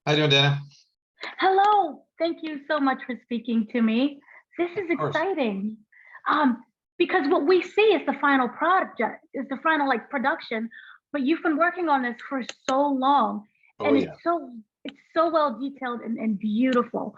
How you doing, Dana? Hello. Thank you so much for speaking to me. This Of is course. exciting. Um, because what we see is the final project, is the final like production, but you've been working on this for so long Oh and yeah. it's so well detailed and beautiful.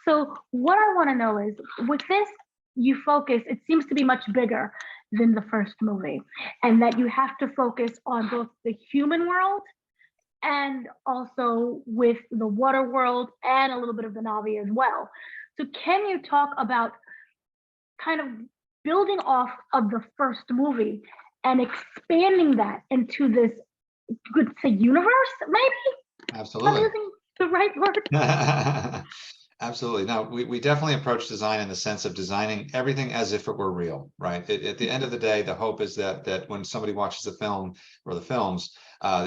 So what I want to know is with this, you focus, it seems to be much bigger than the first movie, and that you have to focus on both the human world and also with the water world and a little bit of the Navi as well. So can you talk about kind of building off of the first movie and expanding that into this, good say universe, maybe? I'm Absolutely. using the right word. Absolutely. No, we definitely approach design in the sense of designing everything as if it were real, right? At the end of the day, the hope is that when somebody watches the film or the films,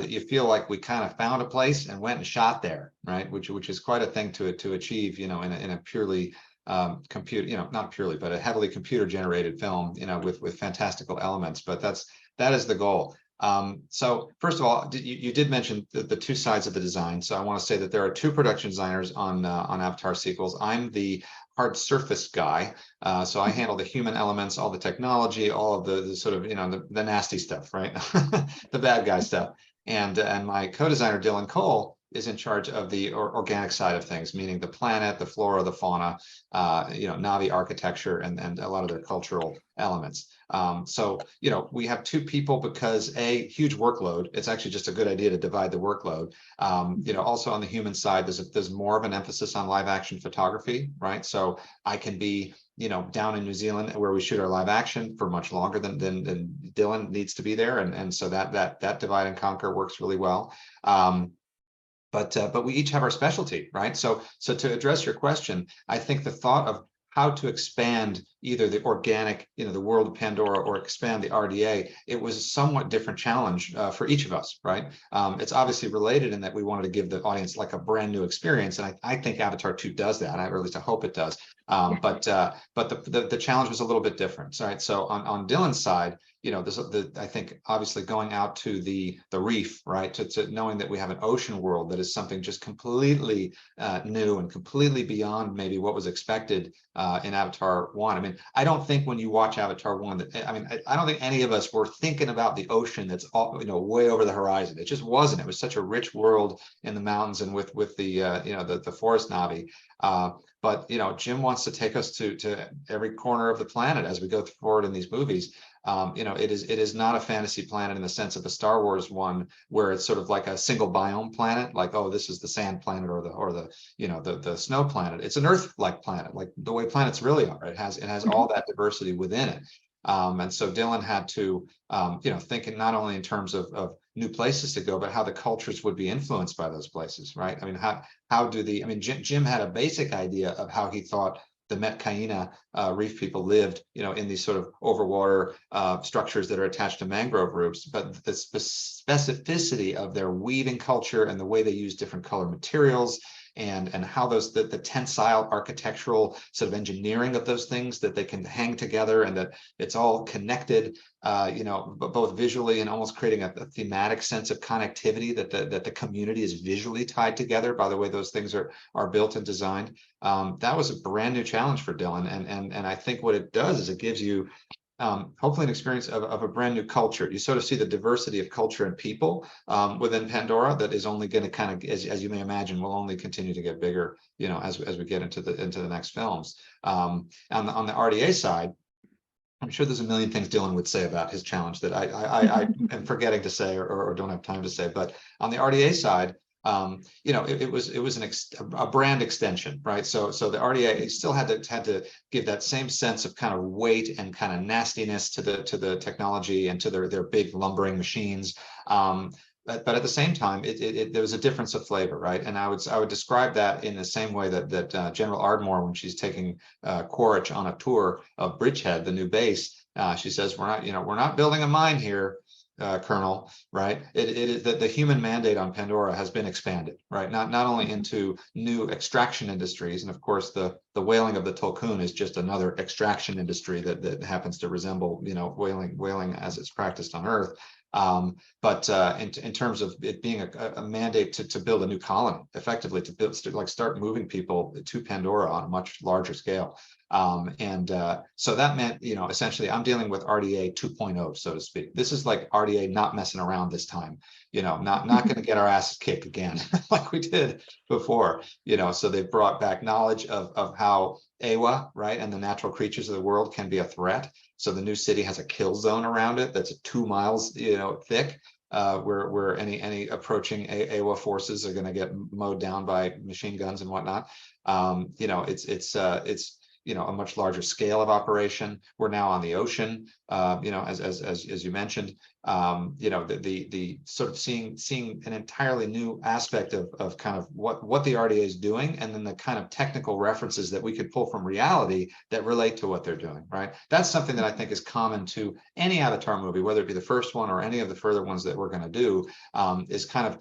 you feel like we kind of found a place and went and shot there, right? Which is quite a thing to achieve, in a purely computer, not purely, but a heavily computer generated film, with fantastical elements. But that is the goal. So first of all, you did mention the two sides of the design. So I want to say that there are two production designers on Avatar sequels. I'm the hard surface guy. So I handle the human elements, all the technology, all of the sort of, the nasty stuff, right? The bad guy stuff. And my co-designer, Dylan Cole, is in charge of the organic side of things, meaning the planet, the flora, the fauna, Navi architecture, and a lot of their cultural elements. So, we have two people because huge workload. It's actually just a good idea to divide the workload. Also on the human side, there's more of an emphasis on live action photography, right? So I can be, down in New Zealand where we shoot our live action for much longer than Dylan needs to be there. And so that divide and conquer works really well. But we each have our specialty, right? So to address your question, I think the thought of how to expand either the organic, the world of Pandora, or expand the RDA, it was a somewhat different challenge for each of us, right? It's obviously related in that we wanted to give the audience like a brand new experience, and I think Avatar 2 does that, or at least I hope it does. But the challenge was a little bit different, right? So on Dylan's side, I think obviously going out to the reef, right, to knowing that we have an ocean world that is something just completely new and completely beyond maybe what was expected in Avatar 1. I mean, I don't think when you watch Avatar 1 I don't think any of us were thinking about the ocean that's all, way over the horizon. It just wasn't. It was such a rich world in the mountains and with the the forest Navi. But Jim wants to take us to every corner of the planet as we go forward in these movies. It is not a fantasy planet in the sense of a Star Wars one, where it's sort of like a single biome planet, like, oh, this is the sand planet or the snow planet. It's an Earth-like planet, like the way planets really are. It has all that diversity within it. And so Dylan had to, think not only in terms of new places to go, but how the cultures would be influenced by those places, right? I mean, Jim had a basic idea of how he thought the Metcaina reef people lived, in these sort of overwater structures that are attached to mangrove roots, but the specificity of their weaving culture and the way they use different color materials and how the tensile architectural sort of engineering of those things, that they can hang together and that it's all connected, both visually and almost creating a thematic sense of connectivity, that the community is visually tied together by the way those things are built and designed. That was a brand new challenge for Dylan, and I think what it does is it gives you hopefully an experience of a brand new culture. You sort of see the diversity of culture and people within Pandora that is only going to kind of, as you may imagine, will only continue to get bigger, as we get into the next films. On the RDA side, I'm sure there's a million things Dylan would say about his challenge that I am forgetting to say or don't have time to say. But on the RDA side, it was a brand extension, right? So the RDA still had to give that same sense of kind of weight and kind of nastiness to the technology and to their big lumbering machines. But at the same time, there was a difference of flavor, right? And I would describe that in the same way that General Ardmore, when she's taking Quaritch on a tour of Bridgehead, the new base, she says, we're not building a mine here, Colonel, right? It is that the human mandate on Pandora has been expanded, right? Not only into new extraction industries, and of course the whaling of the Tulkun is just another extraction industry that happens to resemble, whaling as it's practiced on Earth. In terms of it being a mandate to build a new colony, effectively to like start moving people to Pandora on a much larger scale. So that meant, essentially I'm dealing with RDA 2.0, so to speak. This is like RDA not messing around this time, not going to get our asses kicked again like we did before, so they've brought back knowledge of how AWA, right, and the natural creatures of the world can be a threat. So the new city has a kill zone around it that's 2 miles, thick, where any approaching AWA forces are going to get mowed down by machine guns and whatnot. It's a much larger scale of operation. We're now on the ocean, as you mentioned. The sort of seeing an entirely new aspect of kind of what the RDA is doing, and then the kind of technical references that we could pull from reality that relate to what they're doing, right? That's something that I think is common to any Avatar movie, whether it be the first one or any of the further ones that we're going to do, is kind of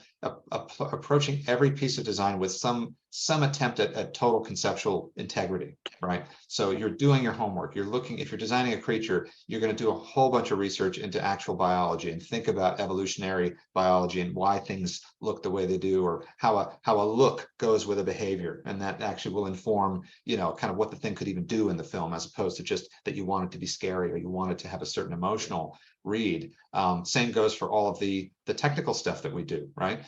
approaching every piece of design with some attempt at total conceptual integrity, right? So you're doing your homework. You're looking, if you're designing a creature, you're going to do a whole bunch of research into actual biology and think about evolutionary biology and why things look the way they do, or how a look goes with a behavior, and that actually will inform, kind of what the thing could even do in the film, as opposed to just that you want it to be scary or you want it to have a certain emotional read. Same goes for all of the technical stuff that we do, right?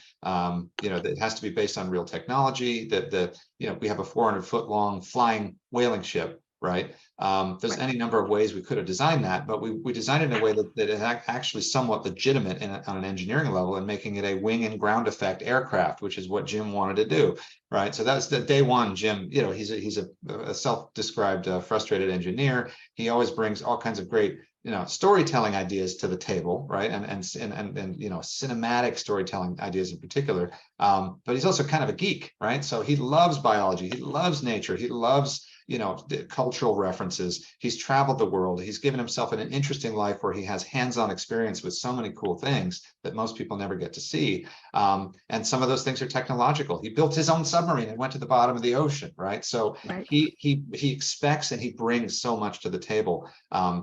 It has to be based on real technology. We have a 400-foot long flying whaling ship, right? There's any number of ways we could have designed that, but we designed it in a way that is actually somewhat legitimate on an engineering level, and making it a wing and ground effect aircraft, which is what Jim wanted to do, right? So that's the day one. Jim, he's a self-described frustrated engineer. He always brings all kinds of great storytelling ideas to the table, right? And cinematic storytelling ideas in particular. But he's also kind of a geek, right? So he loves biology, he loves nature, he loves cultural references. He's traveled the world. He's given himself an interesting life where he has hands-on experience with so many cool things that most people never get to see. And some of those things are technological. He built his own submarine and went to the bottom of the ocean, right? So he expects and he brings so much to the table,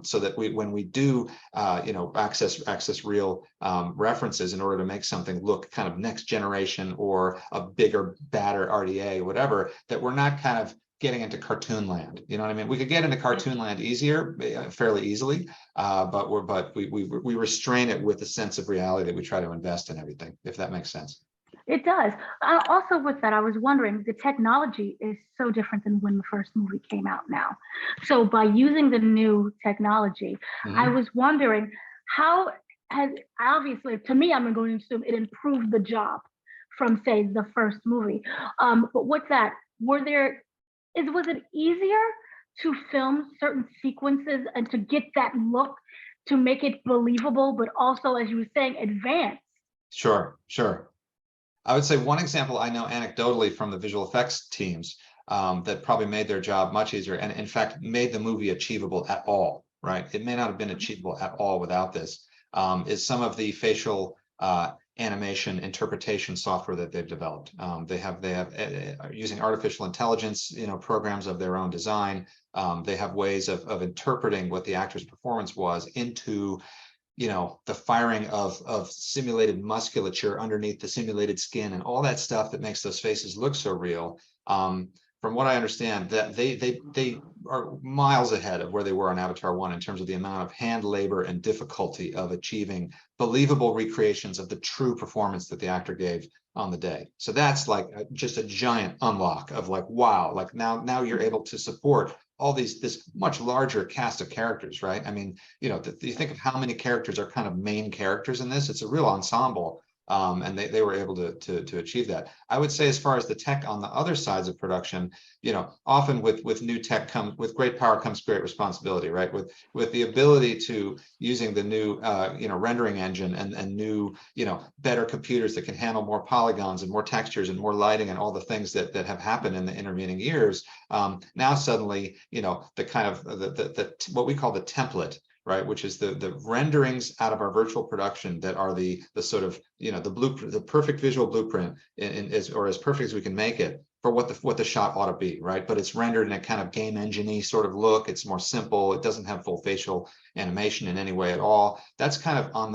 so that when we do access real references in order to make something look kind of next generation or a bigger, badder RDA, whatever, that we're not kind of getting into cartoon land. You know what I mean? We could get into cartoon land fairly easily, but we restrain it with a sense of reality that we try to invest in everything, if that makes sense. It does. Also with that, I was wondering, the technology is so different than when the first movie came out now. So by using the new technology, I was wondering how has, obviously, to me, I'm going to assume it improved the job from, say, the first movie. But with that, was it easier to film certain sequences and to get that look, to make it believable, but also, as you were saying, advanced? Sure. I would say one example I know anecdotally from the visual effects teams, that probably made their job much easier, and in fact made the movie achievable at all, right? It may not have been achievable at all without this, is some of the facial animation interpretation software that they've developed. They have using artificial intelligence, programs of their own design. They have ways of interpreting what the actor's performance was into the firing of simulated musculature underneath the simulated skin and all that stuff that makes those faces look so real. From what I understand, that they are miles ahead of where they were on Avatar 1 in terms of the amount of hand labor and difficulty of achieving believable recreations of the true performance that the actor gave on the day. So that's like just a giant unlock of like, wow, like now you're able to support all this much larger cast of characters, right? I mean, you think of how many characters are kind of main characters in this. It's a real ensemble. And they were able to achieve that. I would say, as far as the tech on the other sides of production, often with new tech with great power comes great responsibility, right? With the ability to using the new rendering engine and new better computers that can handle more polygons and more textures and more lighting and all the things that have happened in the intervening years. Now suddenly, the kind of what we call the template, right? Which is the renderings out of our virtual production that are the sort of, you know, the blueprint, the perfect visual blueprint or as perfect as we can make it for what the shot ought to be, right? But it's rendered in a kind of game engine-y sort of look. It's more simple. It doesn't have full facial animation in any way at all. That's kind of on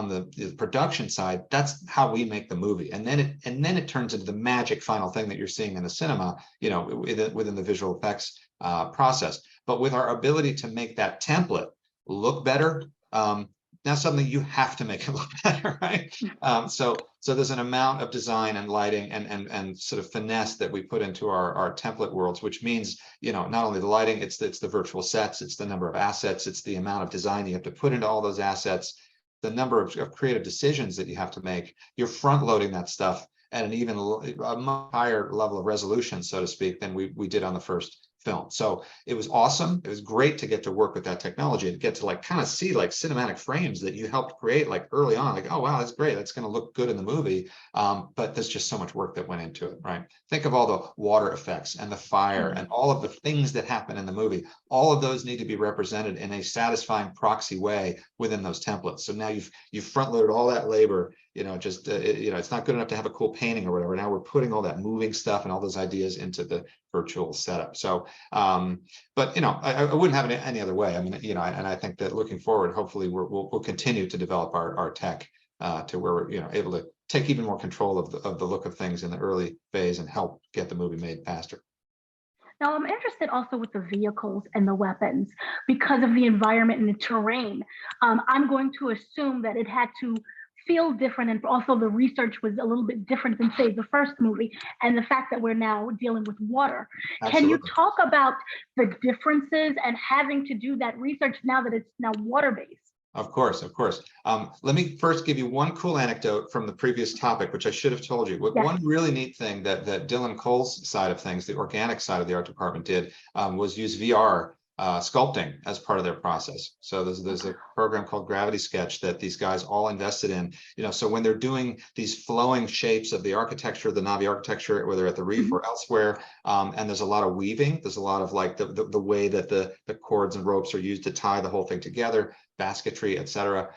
the production side. That's how we make the movie, and then it turns into the magic final thing that you're seeing in the cinema, you know, within the visual effects process. But with our ability to make that template look better, now suddenly you have to make it look better, right? So there's an amount of design and lighting and sort of finesse that we put into our template worlds, which means, you know, not only the lighting, it's the virtual sets, it's the number of assets, it's the amount of design you have to put into all those assets, the number of creative decisions that you have to make. You're front loading that stuff at an even a much higher level of resolution, so to speak, than we did on the first film. So it was awesome. It was great to get to work with that technology and get to like kind of see like cinematic frames that you helped create like early on, like, oh, wow, that's great. That's going to look good in the movie. But there's just so much work that went into it, right? Think of all the water effects and the fire and all of the things that happen in the movie. All of those need to be represented in a satisfying proxy way within those templates. So now you've front loaded all that labor, you know, just, you know, it's not good enough to have a cool painting or whatever. Now we're putting all that moving stuff and all those ideas into the virtual setup. So, but, you know, I wouldn't have it any other way. I mean, you know, and I think that looking forward, hopefully we'll continue to develop our tech to where we're, you know, able to take even more control of the look of things in the early phase and help get the movie made faster. Now, I'm interested also with the vehicles and the weapons because of the environment and the terrain. I'm going to assume that it had to feel different, and also the research was a little bit different than, say, the first movie, and the fact that we're now dealing with water. Absolutely. Can you talk about the differences and having to do that research now that it's now water-based? Of course, of course. Let me first give you one cool anecdote from the previous topic, which I should have told you. Yes. One really neat thing that Dylan Cole's side of things, the organic side of the art department did, was use VR sculpting as part of their process. So there's a program called Gravity Sketch that these guys all invested in. You know, so when they're doing these flowing shapes of the architecture, the Navi architecture, whether at the reef or elsewhere, and there's a lot of weaving, there's a lot of like the way that the cords and ropes are used to tie the whole thing together, basketry, etc.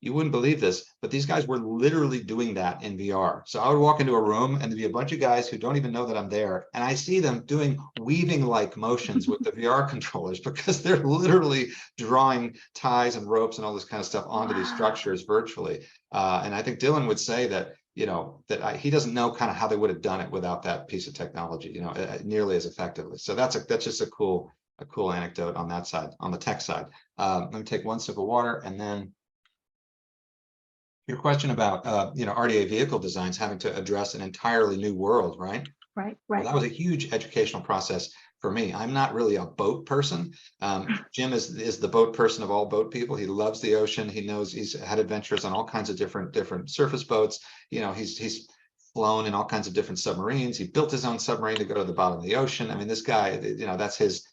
You wouldn't believe this, but these guys were literally doing that in VR. So I would walk into a room and there'd be a bunch of guys who don't even know that I'm there. And I see them doing weaving-like motions with the VR controllers because they're literally drawing ties and ropes and all this kind of stuff onto these structures virtually. And I think Dylan would say that, you know, that he doesn't know kind of how they would have done it without that piece of technology, you know, nearly as effectively. So that's just a cool anecdote on that side, on the tech side. Let me take one sip of water, and then your question about, you know, RDA vehicle designs having to address an entirely new world, right? Right. Well, that was a huge educational process for me. I'm not really a boat person. Jim is the boat person of all boat people. He loves the ocean. He knows he's had adventures on all kinds of different surface boats. You know, he's flown in all kinds of different submarines. He built his own submarine to go to the bottom of the ocean. I mean, this guy, you know, that's his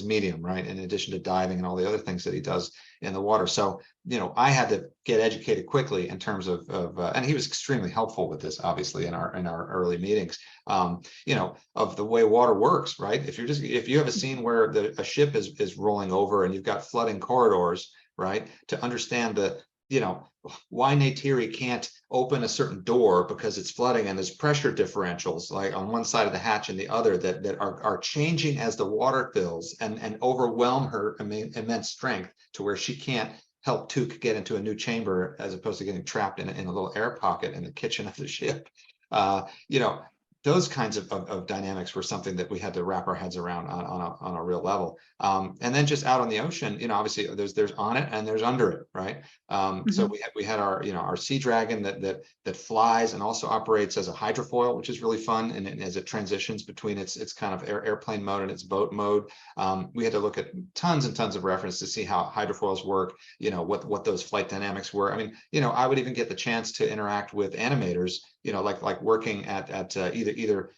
medium, right? In addition to diving and all the other things that he does in the water. So, you know, I had to get educated quickly in terms of and he was extremely helpful with this, obviously, in our early meetings, you know, of the way water works, right? If you have a scene where a ship is rolling over and you've got flooding corridors, right? To understand the, you know, why Neytiri can't open a certain door because it's flooding and there's pressure differentials like on one side of the hatch and the other that are changing as the water fills and overwhelm her immense strength to where she can't help Took get into a new chamber as opposed to getting trapped in a little air pocket in the kitchen of the ship. You know, those kinds of dynamics were something that we had to wrap our heads around on a real level. And then just out on the ocean, you know, obviously there's on it and there's under it, right? So we had our, you know, our Sea Dragon that flies and also operates as a hydrofoil, which is really fun. And as it transitions between its kind of airplane mode and its boat mode, we had to look at tons and tons of reference to see how hydrofoils work, you know, what those flight dynamics were. I mean, you know, I would even get the chance to interact with animators, you know, like working at either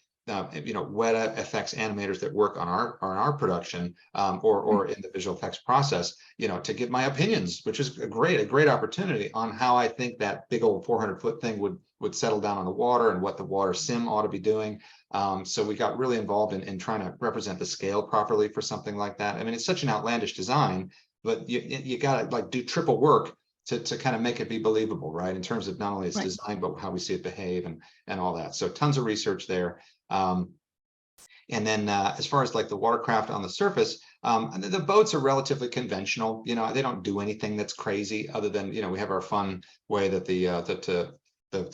you know, Weta effects animators that work on our production or in the visual effects process, you know, to give my opinions, which is a great opportunity on how I think that big old 400-foot thing would settle down on the water and what the water sim ought to be doing. So we got really involved in trying to represent the scale properly for something like that. I mean, it's such an outlandish design, but you got to like do triple work to kind of make it be believable, right? In terms of not only its Right. design, but how we see it behave and all that. So tons of research there. And then as far as like the watercraft on the surface, the boats are relatively conventional. You know, they don't do anything that's crazy other than, you know, we have our fun way that the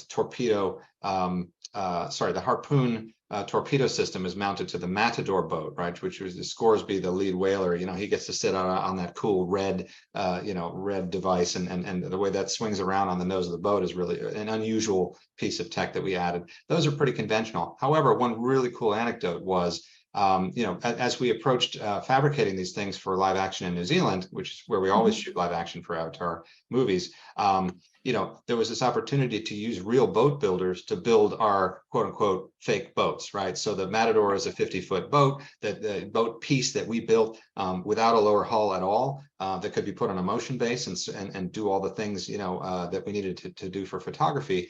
torpedo, the harpoon torpedo system is mounted to the Matador boat, right? Which was the Scoresby, the lead whaler. You know, he gets to sit on that cool red, red device, and the way that swings around on the nose of the boat is really an unusual piece of tech that we added. Those are pretty conventional. However, one really cool anecdote was, as we approached fabricating these things for live action in New Zealand, which is where we always shoot live action for Avatar movies, there was this opportunity to use real boat builders to build our quote unquote fake boats, right? So the Matador is a 50-foot boat, that the boat piece that we built without a lower hull at all, that could be put on a motion base and do all the things, that we needed to do for photography.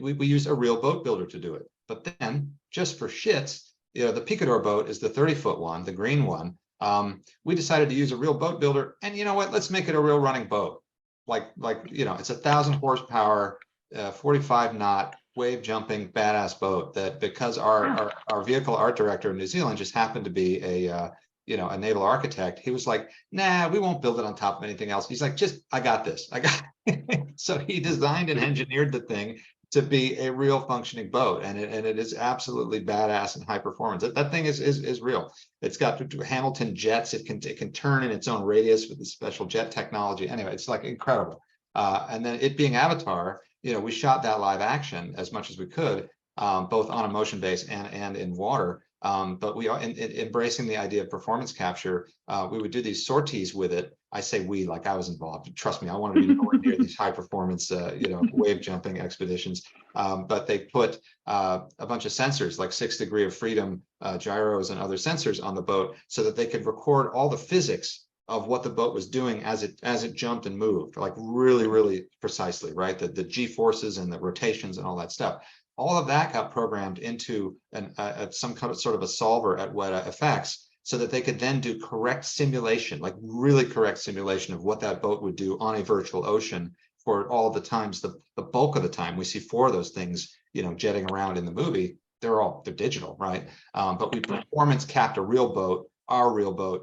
We used a real boat builder to do it. But then just for shits, the Picador boat is the 30-foot one, the green one. We decided to use a real boat builder, and you know what? Let's make it a real running boat. It's 1,000 horsepower, 45 knot wave jumping badass boat that, because our vehicle art director in New Zealand just happened to be a naval architect, he was like, nah, we won't build it on top of anything else. He's like, I got this. So he designed and engineered the thing to be a real functioning boat, and it is absolutely badass and high performance. That thing is real. It's got Hamilton jets. It can turn in its own radius with the special jet technology. Anyway, it's like incredible. And then it being Avatar, we shot that live action as much as we could, both on a motion base and in water. But we are embracing the idea of performance capture. We would do these sorties with it. I say we, like I was involved. Trust me, I wanted to be nowhere near these high performance, wave jumping expeditions. But they put a bunch of sensors, like 6 degree of freedom gyros and other sensors on the boat, so that they could record all the physics of what the boat was doing as it jumped and moved, like really, really precisely, right? The G forces and the rotations and all that stuff. All of that got programmed into some kind of sort of a solver at Weta Effects, so that they could then do correct simulation, like really correct simulation of what that boat would do on a virtual ocean for all of the times. The bulk of the time we see 4 of those things, jetting around in the movie, they're digital, right? But we performance capped our real boat,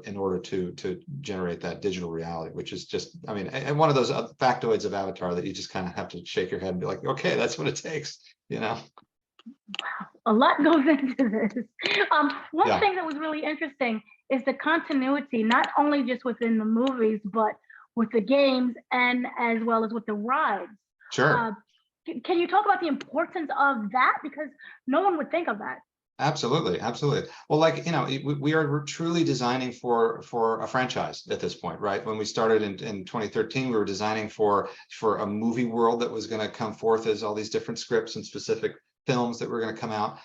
in order to generate that digital reality, which is just, and one of those factoids of Avatar that you just kind of have to shake your head and be like, okay, that's what it takes, A lot goes into this. One thing that was really interesting is the continuity, not only just within the movies, but with the games and as well as with the rides. Sure. Can you talk about the importance of that? Because no one would think of that. Absolutely. Well, we are truly designing for a franchise at this point, right? When we started in 2013, we were designing for a movie world that was going to come forth as all these different scripts and specific films that were going to come out.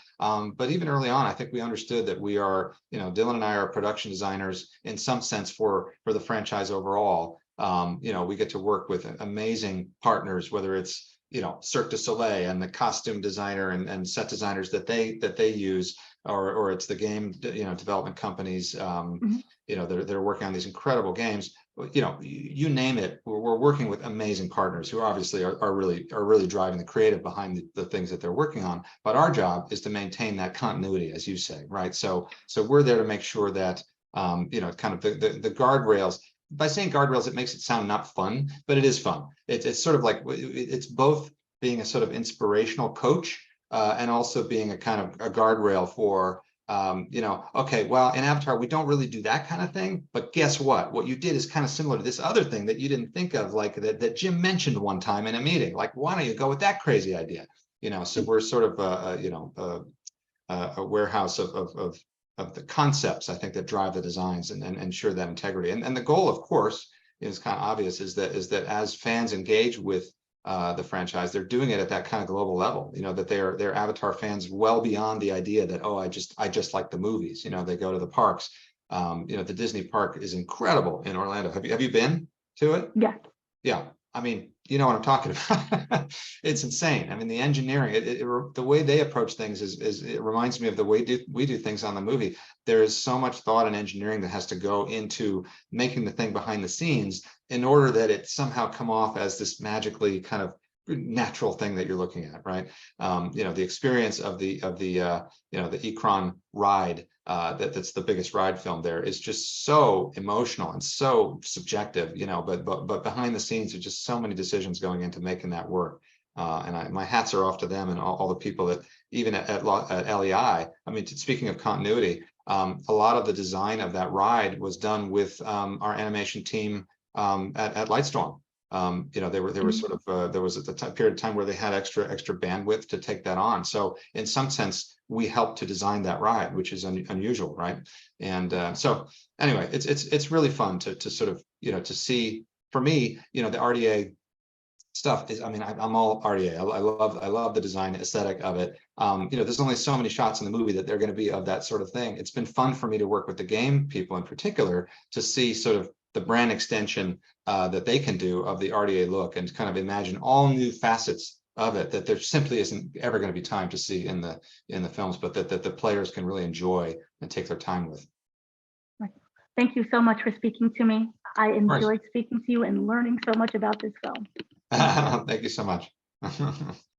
But even early on, I think we understood that we are, Dylan and I are production designers in some sense for the franchise overall. We get to work with amazing partners, whether it's Cirque du Soleil and the costume designer and set designers that they use, or it's the game development companies that are working on these incredible games. You name it, we're working with amazing partners who obviously are really driving the creative behind the things that they're working on. But our job is to maintain that continuity, as you say, right? So we're there to make sure that kind of the guardrails. By saying guardrails, it makes it sound not fun, but it is fun. It's sort of like, it's both being a sort of inspirational coach and also being a kind of a guardrail for, okay, well, in Avatar, we don't really do that kind of thing, but guess what? What you did is kind of similar to this other thing that you didn't think of, like that Jim mentioned one time in a meeting. Like, why don't you go with that crazy idea? So we're sort of, a warehouse of the concepts, I think, that drive the designs and ensure that integrity. And the goal, of course, is kind of obvious, is that as fans engage with the franchise, they're doing it at that kind of global level, that they're Avatar fans well beyond the idea that, oh, I just like the movies. They go to the parks. The Disney park is incredible in Orlando. Have you been to it? Yeah. Yeah. I mean, you know what I'm talking about. It's insane. I mean, the engineering, the way they approach things is it reminds me of the way we do things on the movie. There is so much thought and engineering that has to go into making the thing behind the scenes in order that it somehow come off as this magically kind of natural thing that you're looking at, right? You know, the experience of the you know, the Ikron ride, that's the biggest ride film there, is just so emotional and so subjective, you know, but behind the scenes there's just so many decisions going into making that work. And my hats are off to them and all the people that even at LEI. I mean, speaking of continuity, a lot of the design of that ride was done with our animation team at Lightstorm. You know, they were sort of there was a period of time where they had extra bandwidth to take that on. So in some sense, we helped to design that ride, which is unusual, right? And so anyway, it's really fun to sort of, you know, to see. For me, you know, the RDA stuff is, I mean, I'm all RDA. I love the design aesthetic of it. You know, there's only so many shots in the movie that they're going to be of that sort of thing. It's been fun for me to work with the game people in particular to see sort of the brand extension that they can do of the RDA look and kind of imagine all new facets of it that there simply isn't ever going to be time to see in the films, but that the players can really enjoy and take their time with. Thank you so much for speaking to me. I Of course. enjoyed speaking to you and learning so much about this film. Thank you so much.